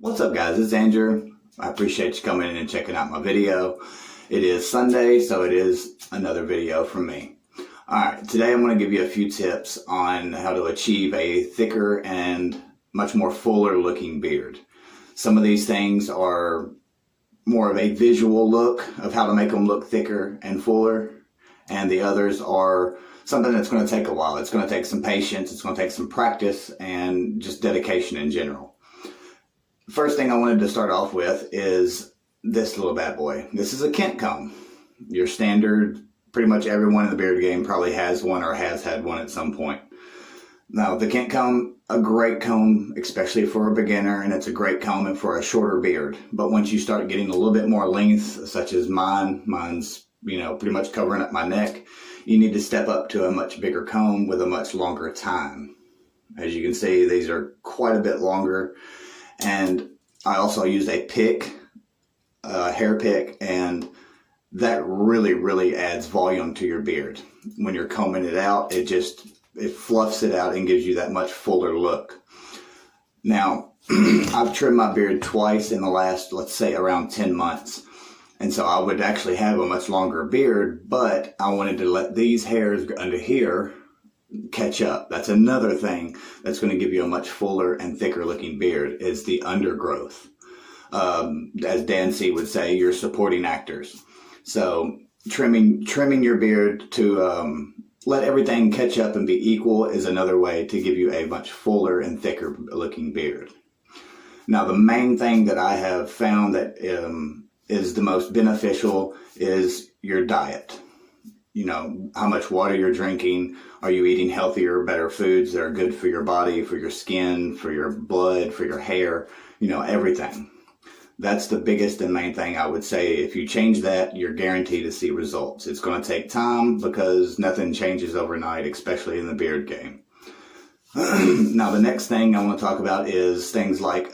What's up, guys? It's Andrew. I appreciate you coming in and checking out my video. It is Sunday, so it is another video from me. Alright, today I'm going to give you a few tips on how to achieve a thicker and much more fuller looking beard. Some of these things are more of a visual look of how to make them look thicker and fuller, and the others are something that's going to take a while. It's going to take some patience, it's going to take some practice, and just dedication in general. First thing I wanted to start off with is this little bad boy. This is a Kent comb. Your standard, pretty much everyone in the beard game probably has one or has had one at some point. Now, the Kent comb, a great comb, especially for a beginner, and it's a great comb for a shorter beard. But once you start getting a little bit more length, such as mine's, pretty much covering up my neck, you need to step up to a much bigger comb with a much longer time. As you can see, these are quite a bit longer. And I also use a pick, a hair pick, and that really adds volume to your beard. When you're combing it out, it fluffs it out and gives you that much fuller look. Now, I've trimmed my beard twice in the last, let's say, around 10 months. And so I would actually have a much longer beard, but I wanted to let these hairs under here catch up. That's another thing that's going to give you a much fuller and thicker looking beard, is the undergrowth. As Dan C would say, you're supporting actors. So trimming your beard to let everything catch up and be equal is another way to give you a much fuller and thicker looking beard. Now, the main thing that I have found that is the most beneficial is your diet. How much water you're drinking. Are you eating healthier, better foods that are good for your body, for your skin, for your blood, for your hair, everything. That's the biggest and main thing I would say. If you change that, you're guaranteed to see results. It's going to take time because nothing changes overnight, especially in the beard game. Now, the next thing I want to talk about is things like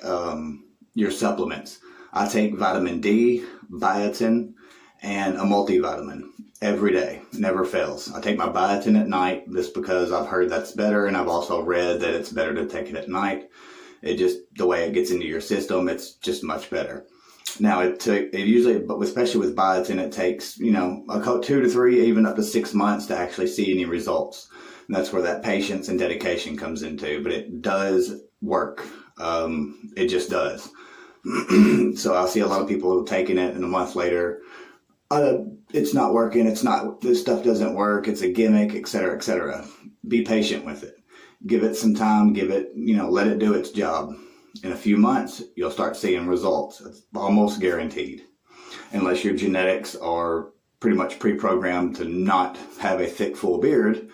your supplements. I take vitamin D, biotin, and a multivitamin every day. Never fails. I take my biotin at night just because I've heard that's better, and I've also read that it's better to take it at night. The way it gets into your system, it's just much better. Now, it usually, but especially with biotin, it takes, 2 to 3, even up to 6 months to actually see any results. And that's where that patience and dedication comes into, but it does work. It just does. So I see a lot of people taking it and a month later, it's not working, this stuff doesn't work, it's a gimmick, etc., etc. Be patient with it. Give it some time, let it do its job. In a few months, you'll start seeing results. It's almost guaranteed. Unless your genetics are pretty much pre-programmed to not have a thick, full beard,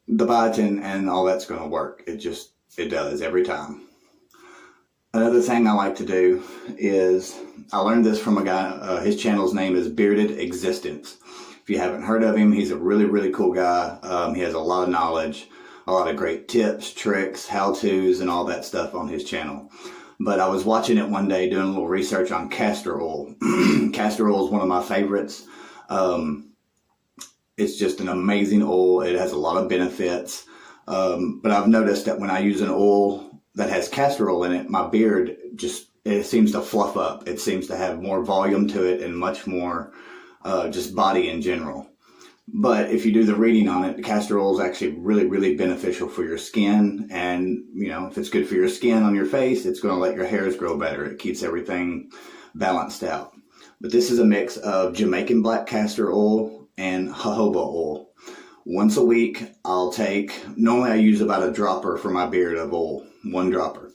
the biotin and all that's going to work. It does every time. Another thing I like to do is, I learned this from a guy, his channel's name is Bearded Existence. If you haven't heard of him, he's a really cool guy. He has a lot of knowledge, a lot of great tips, tricks, how-tos, and all that stuff on his channel. But I was watching it one day, doing a little research on castor oil. Castor oil is one of my favorites. It's just an amazing oil. It has a lot of benefits. But I've noticed that when I use an oil that has castor oil in it, my beard it seems to fluff up. It seems to have more volume to it and much more just body in general. But if you do the reading on it, castor oil is actually really beneficial for your skin. And, if it's good for your skin on your face, it's going to let your hairs grow better. It keeps everything balanced out. But this is a mix of Jamaican black castor oil and jojoba oil. Once a week, normally I use about a dropper for my beard of oil, 1 dropper.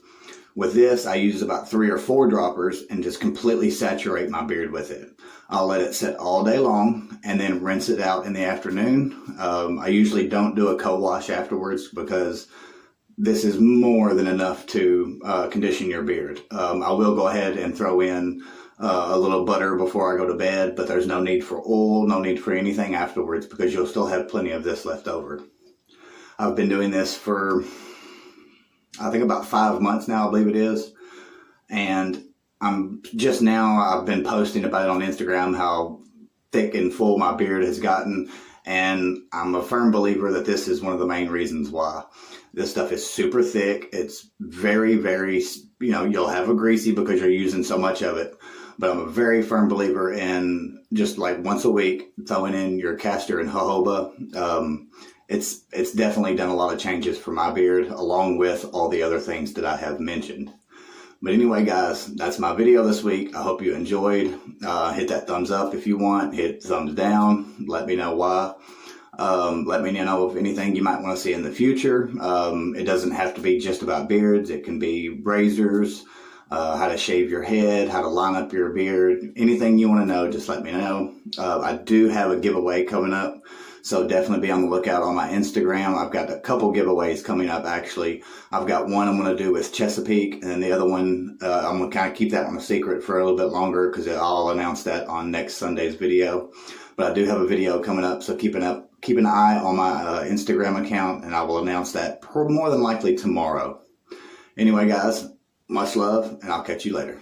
With this, I use about 3 or 4 droppers and just completely saturate my beard with it. I'll let it sit all day long and then rinse it out in the afternoon. I usually don't do a co-wash afterwards because this is more than enough to condition your beard. I will go ahead and throw in a little butter before I go to bed, but there's no need for oil, no need for anything afterwards because you'll still have plenty of this left over. I've been doing this for, I think, about 5 months now, I believe it is. And I've been posting about it on Instagram, how thick and full my beard has gotten. And I'm a firm believer that this is one of the main reasons why. This stuff is super thick. It's very, very, you'll have a greasy because you're using so much of it. But I'm a very firm believer in just like once a week throwing in your castor and jojoba. It's definitely done a lot of changes for my beard, along with all the other things that I have mentioned. But anyway, guys, that's my video this week. I hope you enjoyed. Hit that thumbs up if you want. Hit thumbs down. Let me know why. Let me know if anything you might want to see in the future. It doesn't have to be just about beards. It can be razors, how to shave your head, how to line up your beard. Anything you want to know, just let me know. I do have a giveaway coming up, so definitely be on the lookout on my Instagram. I've got a couple giveaways coming up, actually. I've got one I'm going to do with Chesapeake, and then the other one, I'm going to kind of keep that one a secret for a little bit longer because I'll announce that on next Sunday's video. But I do have a video coming up, so keep an eye on my Instagram account, and I will announce that more than likely tomorrow. Anyway, guys, much love, and I'll catch you later.